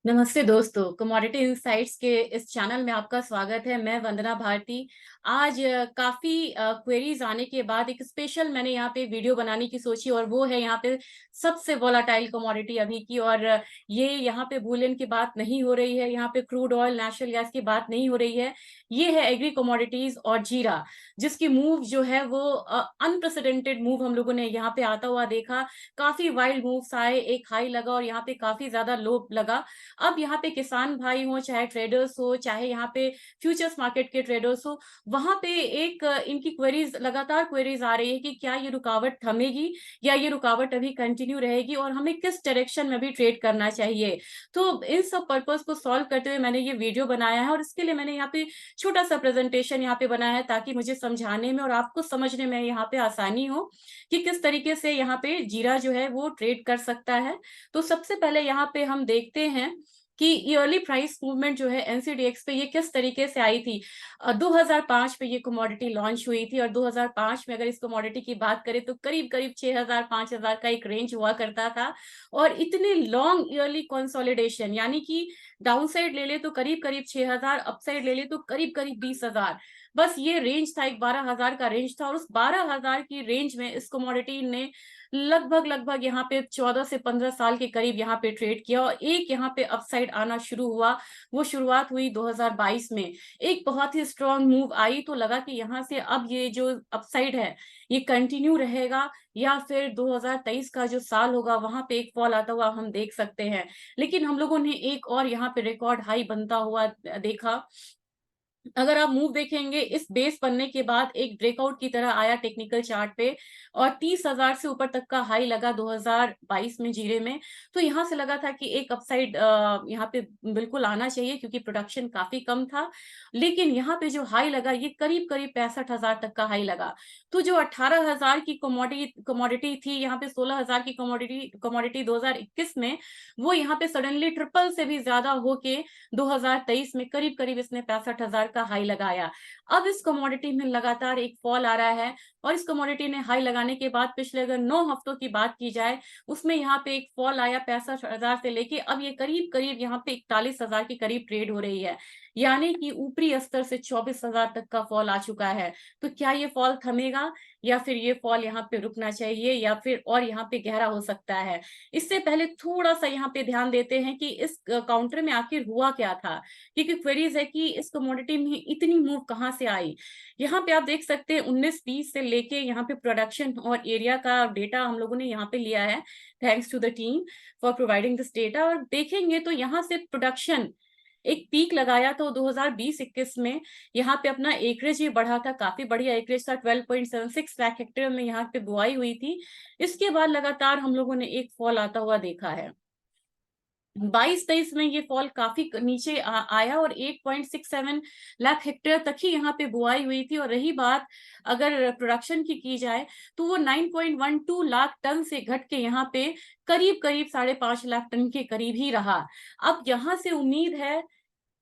नमस्ते दोस्तों, commodity insights के इस चैनल में आपका स्वागत है। मैं वंदना भारती। आज काफ़ी क्वेरीज आने के बाद एक स्पेशल मैंने यहाँ पे वीडियो बनाने की सोची और वो है यहाँ पे सबसे वोलाटाइल कमोडिटी अभी की। और ये यहाँ पे बुलियन की बात नहीं हो रही है, यहाँ पे क्रूड ऑयल नेचुरल गैस की बात नहीं हो रही है। ये है एग्री कमोडिटीज और जीरा, जिसकी मूव जो है वो अनप्रेसिडेंटेड मूव हम लोगों ने यहाँ पे आता हुआ देखा। काफी वाइल्ड मूव्स आए, एक हाई लगा और यहाँ पे काफी ज्यादा लो लगा। अब यहाँ पे किसान भाई हो, चाहे ट्रेडर्स हो, चाहे यहाँ पे फ्यूचर्स मार्केट के ट्रेडर्स हो, वहां पे एक इनकी क्वेरीज, लगातार क्वेरीज आ रही है कि क्या ये रुकावट थमेगी या ये रुकावट अभी कंटिन्यू रहेगी और हमें किस डायरेक्शन में भी ट्रेड करना चाहिए। तो इन सब पर्पस को सॉल्व करते हुए मैंने ये वीडियो बनाया है और इसके लिए मैंने यहाँ पे छोटा सा प्रेजेंटेशन यहाँ पे बनाया है ताकि मुझे समझाने में और आपको समझने में यहाँ पे आसानी हो कि किस तरीके से यहाँ पे जीरा जो है वो ट्रेड कर सकता है। तो सबसे पहले यहाँ पे हम देखते हैं कि ईयरली प्राइस मूवमेंट जो है एनसीडीएक्स पे ये किस तरीके से आई थी। 2005 पे ये कमोडिटी लॉन्च हुई थी और 2005 में अगर इस कमोडिटी की बात करें तो करीब करीब 6000 5000 का एक रेंज हुआ करता था। और इतने लॉन्ग ईयरली कंसोलिडेशन, यानी कि डाउनसाइड ले ले तो करीब करीब 6000, अपसाइड ले ले तो करीब करीब 20000, बस ये रेंज था, एक 12000 का रेंज था। और उस 12000 की रेंज में इस कमोडिटी ने लगभग लगभग यहाँ पे 14 से 15 साल के करीब यहाँ पे ट्रेड किया और एक यहाँ पे अपसाइड आना शुरू हुआ। वो शुरुआत हुई 2022 में, एक बहुत ही स्ट्रॉन्ग मूव आई तो लगा कि यहाँ से अब ये जो अपसाइड है ये कंटिन्यू रहेगा या फिर 2023 का जो साल होगा वहां पे एक फॉल आता हुआ हम देख सकते हैं। लेकिन हम लोगों ने एक और यहाँ पे रिकॉर्ड हाई बनता हुआ देखा। अगर आप मूव देखेंगे, इस बेस बनने के बाद एक ब्रेकआउट की तरह आया टेक्निकल चार्ट पे और 30,000 से ऊपर तक का हाई लगा 2022 में जीरे में। तो यहाँ से लगा था कि एक अपसाइड यहाँ पे बिल्कुल आना चाहिए क्योंकि प्रोडक्शन काफी कम था। लेकिन यहाँ पे जो हाई लगा ये करीब करीब 65,000 तक का हाई लगा। तो जो 18,000 की कमोडिटी थी, यहाँ पे 16,000 की कमोडिटी कमोडिटी 2021 में, वो यहाँ पे सडनली ट्रिपल से भी ज्यादा होके 2023 में करीब करीब इसने 65,000 का हाई लगाया। अब इस कमोडिटी में लगातार एक फॉल आ रहा है और इस कमोडिटी ने हाई लगाने के बाद पिछले अगर 9 हफ्तों की बात की जाए उसमें यहाँ पे एक फॉल आया 65,000 से लेके अब ये करीब करीब यहाँ पे 41,000 के करीब ट्रेड हो रही है। यानी कि ऊपरी स्तर से 24,000 तक का फॉल आ चुका है। तो क्या ये फॉल थमेगा या फिर ये फॉल यहाँ पे रुकना चाहिए या फिर और यहाँ पे गहरा हो सकता है। इससे पहले थोड़ा सा यहाँ पे ध्यान देते हैं कि इस काउंटर में आखिर हुआ क्या था, क्योंकि क्वेरीज है कि इस कमोडिटी में इतनी मूव कहाँ से आई। यहाँ पे आप देख सकते हैं 19-20 से लेके यहाँ पे प्रोडक्शन और एरिया का डेटा हम लोगों ने यहाँ पे लिया है। Thanks to the team for providing this data. और देखेंगे तो यहाँ से प्रोडक्शन एक पीक लगाया तो 2020-21 में यहाँ पे अपना एकरेज भी बढ़ा था, काफी बढ़िया एकरेज था, 12.76 लाख हेक्टेयर में यहाँ पे बुआई हुई थी। इसके बाद लगातार हम लोगों ने एक फॉल आता हुआ देखा है। 22-23 में ये फॉल काफी नीचे आया और 8.67 लाख हेक्टेयर तक ही यहाँ पे बुआई हुई थी। और रही बात अगर प्रोडक्शन की जाए तो वो 9.12 लाख टन से घट के यहाँ पे करीब करीब 5.5 लाख टन के करीब ही रहा। अब यहाँ से उम्मीद है,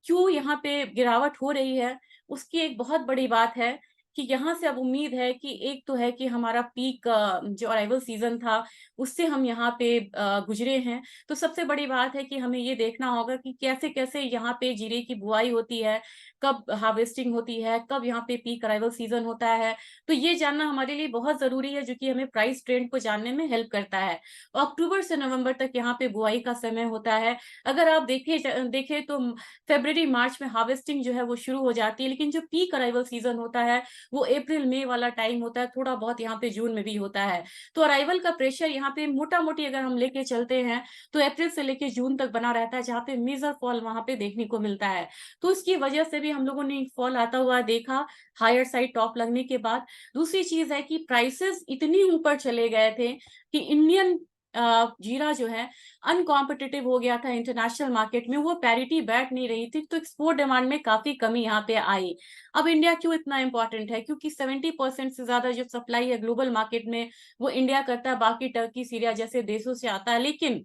क्यों यहाँ पे गिरावट हो रही है, उसकी एक बहुत बड़ी बात है कि यहाँ से अब उम्मीद है कि एक तो है कि हमारा पीक जो अराइवल सीजन था उससे हम यहाँ पे गुजरे हैं। तो सबसे बड़ी बात है कि हमें ये देखना होगा कि कैसे कैसे यहाँ पे जीरे की बुआई होती है, कब हार्वेस्टिंग होती है, कब यहाँ पे पीक अराइवल सीजन होता है। तो ये जानना हमारे लिए बहुत जरूरी है, जो कि हमें प्राइस ट्रेंड को जानने में हेल्प करता है। अक्टूबर से नवंबर तक यहाँ पे बुआई का समय होता है। अगर आप देखें तो फरवरी मार्च में हार्वेस्टिंग जो है वो शुरू हो जाती है, लेकिन जो पीक अराइवल सीजन होता है वो अप्रैल मई वाला टाइम होता है, थोड़ा बहुत यहाँ पे जून में भी होता है। तो अराइवल का प्रेशर यहाँ पे मोटा मोटी अगर हम लेके चलते हैं तो अप्रैल से लेके जून तक बना रहता है, जहाँ पे मेजर फॉल वहां पे देखने को मिलता है। तो इसकी वजह से भी हम लोगों ने एक फॉल आता हुआ देखा हायर साइड टॉप लगने के बाद। दूसरी चीज है कि प्राइसेस इतनी ऊपर चले गए थे कि इंडियन जीरा जो है अनकॉम्पिटिटिव हो गया था इंटरनेशनल मार्केट में, वो पैरिटी बैठ नहीं रही थी। तो एक्सपोर्ट डिमांड में काफी कमी यहाँ पे आई। अब इंडिया क्यों इतना इंपॉर्टेंट है, क्योंकि 70% से ज्यादा जो सप्लाई है ग्लोबल मार्केट में वो इंडिया करता है, बाकी टर्की सीरिया जैसे देशों से आता है। लेकिन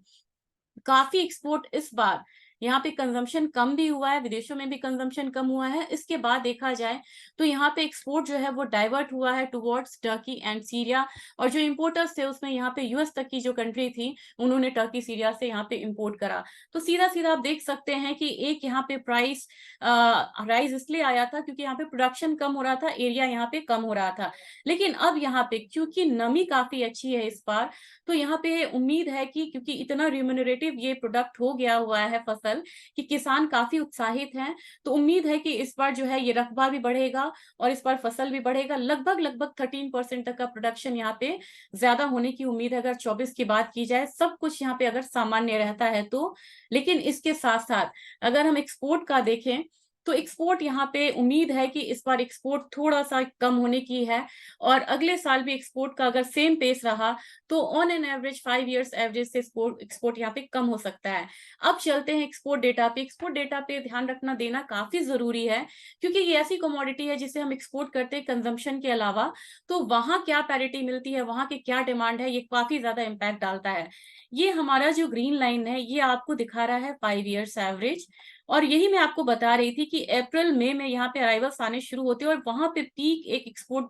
काफी एक्सपोर्ट इस बार यहाँ पे कंजम्पशन कम भी हुआ है, विदेशों में भी कंजम्पशन कम हुआ है। इसके बाद देखा जाए तो यहाँ पे एक्सपोर्ट जो है वो डाइवर्ट हुआ है टुवर्ड्स टर्की एंड सीरिया, और जो इम्पोर्टर्स थे उसमें यहाँ पे यूएस तक की जो कंट्री थी उन्होंने टर्की सीरिया से यहाँ पे इम्पोर्ट करा। तो सीधा सीधा आप देख सकते हैं कि एक यहाँ पे प्राइस राइज इसलिए आया था क्योंकि यहाँ पे प्रोडक्शन कम हो रहा था, एरिया यहाँ पे कम हो रहा था। लेकिन अब यहाँ पे क्योंकि नमी काफी अच्छी है इस बार, तो यहाँ पे उम्मीद है कि क्योंकि इतना रिम्यूनरेटिव ये प्रोडक्ट हो गया हुआ है फसल, कि किसान काफी उत्साहित हैं, तो उम्मीद है कि इस बार जो है ये रकबा भी बढ़ेगा और इस बार फसल भी बढ़ेगा। लगभग लगभग 13% तक का प्रोडक्शन यहाँ पे ज्यादा होने की उम्मीद है, अगर 24 की बात की जाए, सब कुछ यहाँ पे अगर सामान्य रहता है तो। लेकिन इसके साथ साथ अगर हम एक्सपोर्ट का देखें तो एक्सपोर्ट यहाँ पे उम्मीद है कि इस बार एक्सपोर्ट थोड़ा सा कम होने की है, और अगले साल भी एक्सपोर्ट का अगर सेम पेस रहा तो on an average 5 years average से एक्सपोर्ट यहाँ पे कम हो सकता है। अब चलते हैं एक्सपोर्ट डेटा पे। एक्सपोर्ट डेटा पे ध्यान रखना देना काफी जरूरी है, क्योंकि ये ऐसी कमोडिटी है जिसे हम एक्सपोर्ट करते हैं कंजम्पशन के अलावा, तो वहां क्या पैरिटी मिलती है, वहां की क्या डिमांड है, ये काफी ज्यादा इम्पैक्ट डालता है। ये हमारा जो ग्रीन लाइन है ये आपको दिखा रहा है 5 इयर्स एवरेज, और यही मैं आपको बता रही थी कि अप्रैल मई में यहाँ पे अराइवल्स आने शुरू होते हैं और वहां पे पीक एक एक्सपोर्ट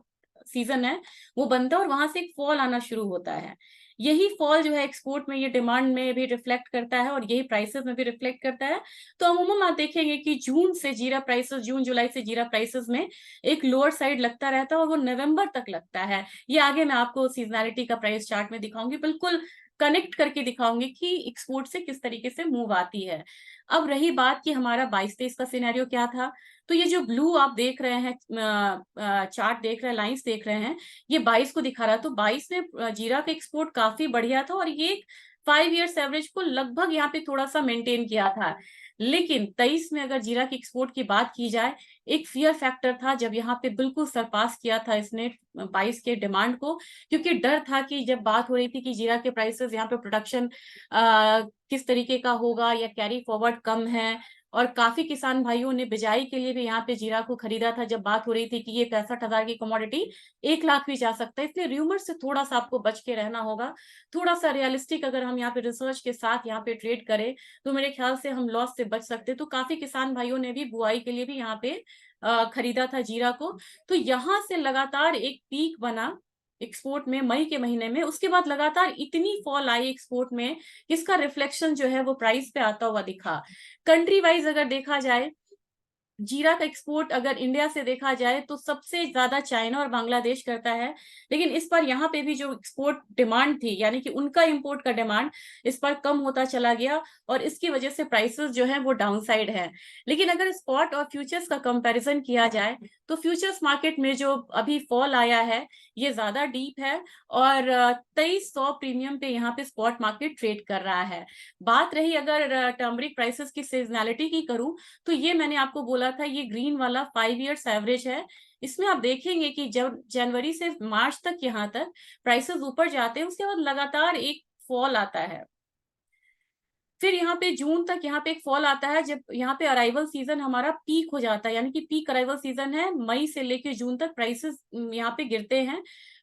सीजन है वो बनता है, और वहां से एक फॉल आना शुरू होता है। यही फॉल जो है एक्सपोर्ट में ये डिमांड में भी रिफ्लेक्ट करता है और यही प्राइसेस में भी रिफ्लेक्ट करता है। तो अमूमन आप देखेंगे कि जून से जीरा प्राइसेस, जून जुलाई से जीरा प्राइसेस में एक लोअर साइड लगता रहता है और वो नवंबर तक लगता है। ये आगे मैं आपको सीजनैलिटी का प्राइस चार्ट में दिखाऊंगी, बिल्कुल कनेक्ट करके दिखाऊंगी कि एक्सपोर्ट से किस तरीके से मूव आती है। अब रही बात कि हमारा 22-23 का सिनेरियो क्या था, तो ये जो ब्लू आप देख रहे हैं, चार्ट देख रहे हैं, लाइंस देख रहे हैं, ये 22 को दिखा रहा है। तो 22 में जीरा का एक्सपोर्ट काफी बढ़िया था और ये 5 इयर्स एवरेज को लगभग यहाँ पे थोड़ा सा मेंटेन किया था। लेकिन 23 में अगर जीरा की एक्सपोर्ट की बात की जाए, एक फियर फैक्टर था जब यहाँ पे बिल्कुल सरपास किया था इसने 22 के डिमांड को, क्योंकि डर था कि जब बात हो रही थी कि जीरा के प्राइसेस यहाँ पे प्रोडक्शन किस तरीके का होगा या कैरी फॉरवर्ड कम है, और काफी किसान भाइयों ने बिजाई के लिए भी यहाँ पे जीरा को खरीदा था जब बात हो रही थी कि ये 65,000 की कमोडिटी 1 लाख भी जा सकता है। इसलिए र्यूमर से थोड़ा सा आपको बच के रहना होगा, थोड़ा सा रियलिस्टिक अगर हम यहाँ पे रिसर्च के साथ यहाँ पे ट्रेड करें तो मेरे ख्याल से हम लॉस से बच सकते। तो काफी किसान भाइयों ने भी बुआई के लिए भी यहाँ पे खरीदा था जीरा को। तो यहाँ से लगातार एक पीक बना एक्सपोर्ट में मई के महीने में, उसके बाद लगातार इतनी फॉल आई एक्सपोर्ट में, इसका रिफ्लेक्शन जो है वो प्राइस पे आता हुआ दिखा। कंट्री वाइज अगर देखा जाए, जीरा का एक्सपोर्ट अगर इंडिया से देखा जाए तो सबसे ज्यादा चाइना और बांग्लादेश करता है। लेकिन इस बार यहाँ पे भी जो एक्सपोर्ट डिमांड थी, यानी कि उनका इंपोर्ट का डिमांड इस बार कम होता चला गया, और इसकी वजह से प्राइसेस जो है वो डाउनसाइड है। लेकिन अगर स्पॉट और फ्यूचर्स का कंपैरिजन किया जाए तो फ्यूचर्स मार्केट में जो अभी फॉल आया है ये ज्यादा डीप है, और 2300 प्रीमियम पे यहाँ पे स्पॉट मार्केट ट्रेड कर रहा है। बात रही अगर टर्मरिक प्राइसेस की सीजनैलिटी की करूं, तो ये मैंने आपको बोला था ये ग्रीन वाला 5 इयर्स एवरेज है। इसमें आप देखेंगे कि जब जनवरी से मार्च तक यहाँ तक प्राइसेस ऊपर जाते हैं, उसके बाद लगातार एक फॉल आता है। फिर यहाँ पे जून तक यहाँ पे एक फॉल आता है, जब यहाँ पे अराइवल सीजन हमारा पीक हो जाता है, यानी कि पीक अराइवल सीजन है, मई से लेके जून तक प्राइसेस यहाँ पे गिरते हैं।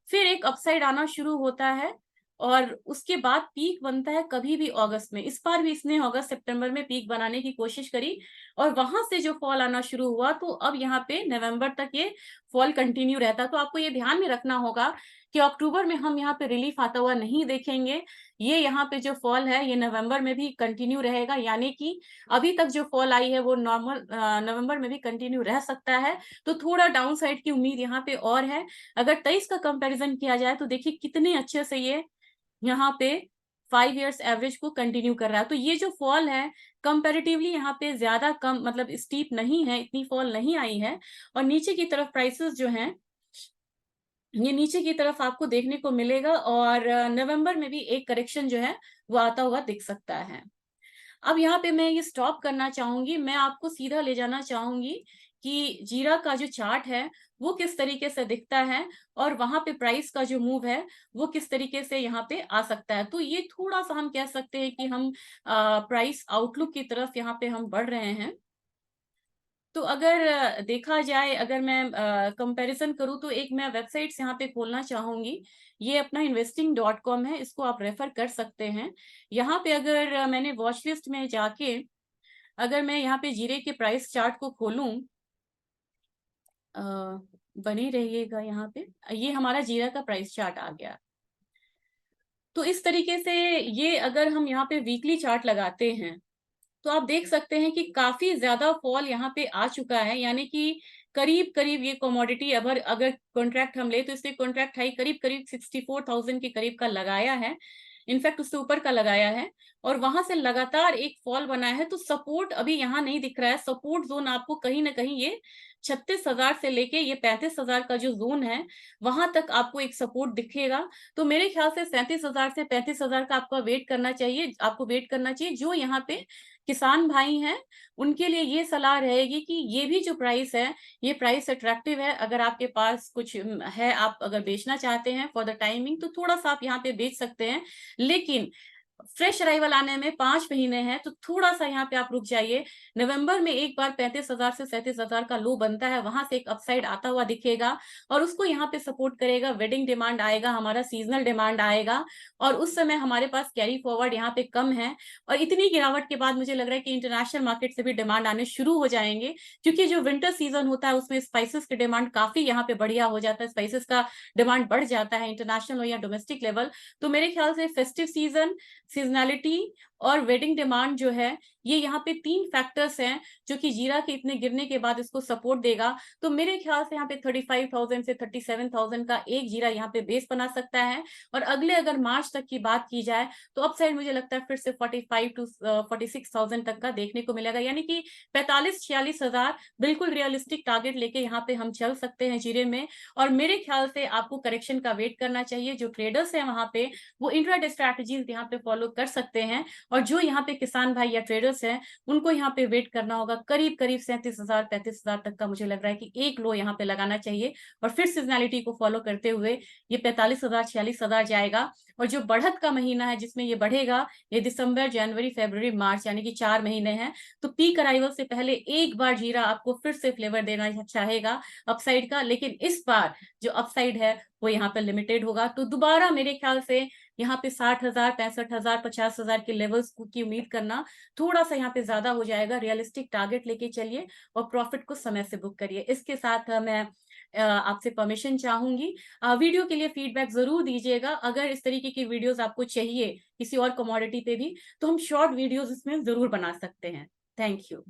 फिर एक अपसाइड आना शुरू होता है और उसके बाद पीक बनता है कभी भी अगस्त में। इस बार भी इसने अगस्त सितंबर में पीक बनाने की कोशिश करी और वहां से जो फॉल आना शुरू हुआ, तो अब यहाँ पे नवंबर तक ये फॉल कंटिन्यू रहता। तो आपको ये ध्यान में रखना होगा कि अक्टूबर में हम यहाँ पे रिलीफ आता हुआ नहीं देखेंगे। ये यहाँ पे जो फॉल है ये नवंबर में भी कंटिन्यू रहेगा, यानी कि अभी तक जो फॉल आई है वो नॉर्मल नवंबर में भी कंटिन्यू रह सकता है। तो थोड़ा डाउन साइड की उम्मीद यहाँ पे और है। अगर 23 का कंपैरिजन किया जाए तो देखिए कितने अच्छे से ये यहाँ पे 5 इयर्स एवरेज को कंटिन्यू कर रहा है। तो ये जो फॉल है कंपैरेटिवली यहाँ पे ज्यादा कम, मतलब स्टीप नहीं है, इतनी फॉल नहीं आई है। और नीचे की तरफ प्राइसेस जो हैं ये नीचे की तरफ आपको देखने को मिलेगा, और नवंबर में भी एक करेक्शन जो है वो आता हुआ दिख सकता है। अब यहाँ पे मैं ये स्टॉप करना चाहूंगी, मैं आपको सीधा ले जाना चाहूंगी कि जीरा का जो चार्ट है वो किस तरीके से दिखता है और वहां पे प्राइस का जो मूव है वो किस तरीके से यहाँ पे आ सकता है। तो ये थोड़ा सा हम कह सकते हैं कि हम प्राइस आउटलुक की तरफ यहाँ पे हम बढ़ रहे हैं। तो अगर देखा जाए, अगर मैं कंपैरिजन करूँ तो एक मैं वेबसाइट यहाँ पे खोलना चाहूंगी। ये अपना investing.com है, इसको आप रेफर कर सकते हैं। यहाँ पे अगर मैंने वॉच लिस्ट में जाके अगर मैं यहाँ पे जीरे के प्राइस चार्ट को खोलूं, बने रहिएगा यहाँ पे, ये हमारा जीरा का प्राइस चार्ट आ गया। तो इस तरीके से ये अगर हम यहाँ पे वीकली चार्ट लगाते हैं तो आप देख सकते हैं कि काफी ज्यादा फॉल यहाँ पे आ चुका है, यानी कि करीब करीब ये कमोडिटी अगर अगर कॉन्ट्रैक्ट हम ले तो इससे कॉन्ट्रैक्ट हाई करीब करीब 64,000 के करीब का लगाया है, इनफैक्ट उससे ऊपर का लगाया है, और वहां से लगातार एक फॉल बना है। तो सपोर्ट अभी यहाँ नहीं दिख रहा है, सपोर्ट जोन आपको कहीं ना कहीं ये 36,000 से लेके ये 35,000 का जो जोन है वहां तक आपको एक सपोर्ट दिखेगा। तो मेरे ख्याल से 37,000 से 35,000 का आपको वेट करना चाहिए, जो यहाँ पे किसान भाई हैं उनके लिए ये सलाह रहेगी कि ये भी जो प्राइस है ये प्राइस अट्रैक्टिव है। अगर आपके पास कुछ है, आप अगर बेचना चाहते हैं फॉर द टाइमिंग, तो थोड़ा सा आप यहाँ पे बेच सकते हैं, लेकिन फ्रेश अराइवल आने में 5 महीने हैं, तो थोड़ा सा यहाँ पे आप रुक जाइए। नवंबर में एक बार 35,000 से 37,000 का लो बनता है, वहां से एक अपसाइड आता हुआ दिखेगा और उसको यहाँ पे सपोर्ट करेगा। वेडिंग डिमांड आएगा, हमारा सीजनल डिमांड आएगा, और उस समय हमारे पास कैरी फॉरवर्ड यहाँ पे कम है। और इतनी गिरावट के बाद मुझे लग रहा है कि इंटरनेशनल मार्केट से भी डिमांड आने शुरू हो जाएंगे, क्योंकि जो विंटर सीजन होता है उसमें स्पाइसेस की डिमांड काफी यहाँ पे बढ़िया हो जाता है, स्पाइसेस का डिमांड बढ़ जाता है इंटरनेशनल हो या डोमेस्टिक लेवल। तो मेरे ख्याल से फेस्टिव सीजन, सीजनैलिटी और वेडिंग डिमांड जो है, ये यहाँ पे 3 फैक्टर्स हैं जो कि जीरा के इतने गिरने के बाद इसको सपोर्ट देगा। तो मेरे ख्याल से यहाँ पे 35,000 से 37,000 का एक जीरा यहाँ पे बेस बना सकता है। और अगले अगर मार्च तक की बात की जाए तो अपसाइड मुझे लगता है फिर से 45 टू 46,000 तक का देखने को मिलेगा, यानी कि 45-46,000 बिल्कुल रियलिस्टिक टारगेट लेके यहाँ पे हम चल सकते हैं जीरे में। और मेरे ख्याल से आपको करेक्शन का वेट करना चाहिए। जो ट्रेडर्स हैं वहां पे वो इंट्राडे स्ट्रैटेजीज यहाँ पे फॉलो कर सकते हैं, और जो यहाँ पे किसान भाई या ट्रेडर्स हैं उनको यहाँ पे वेट करना होगा। करीब करीब 37,000 35,000 तक का मुझे लग रहा है कि एक लो यहाँ पे लगाना चाहिए, और फिर सीजनैलिटी को फॉलो करते हुए ये 45,000 46,000 जाएगा। और जो बढ़त का महीना है जिसमें ये बढ़ेगा, ये दिसंबर जनवरी फरवरी मार्च, यानी कि 4 महीने हैं। तो पीक अराइवल से पहले एक बार जीरा आपको फिर से फ्लेवर देना चाहेगा अपसाइड का, लेकिन इस बार जो अपसाइड है वो यहाँ पे लिमिटेड होगा। तो दोबारा मेरे ख्याल से यहाँ पे 60,000 65,000 50,000 के लेवल्स की उम्मीद करना थोड़ा सा यहाँ पे ज्यादा हो जाएगा। रियलिस्टिक टारगेट लेके चलिए और प्रॉफिट को समय से बुक करिए। इसके साथ मैं आपसे परमिशन चाहूंगी, वीडियो के लिए फीडबैक जरूर दीजिएगा। अगर इस तरीके की वीडियोस आपको चाहिए किसी और कमोडिटी पे भी, तो हम शॉर्ट वीडियोस इसमें जरूर बना सकते हैं। Thank you.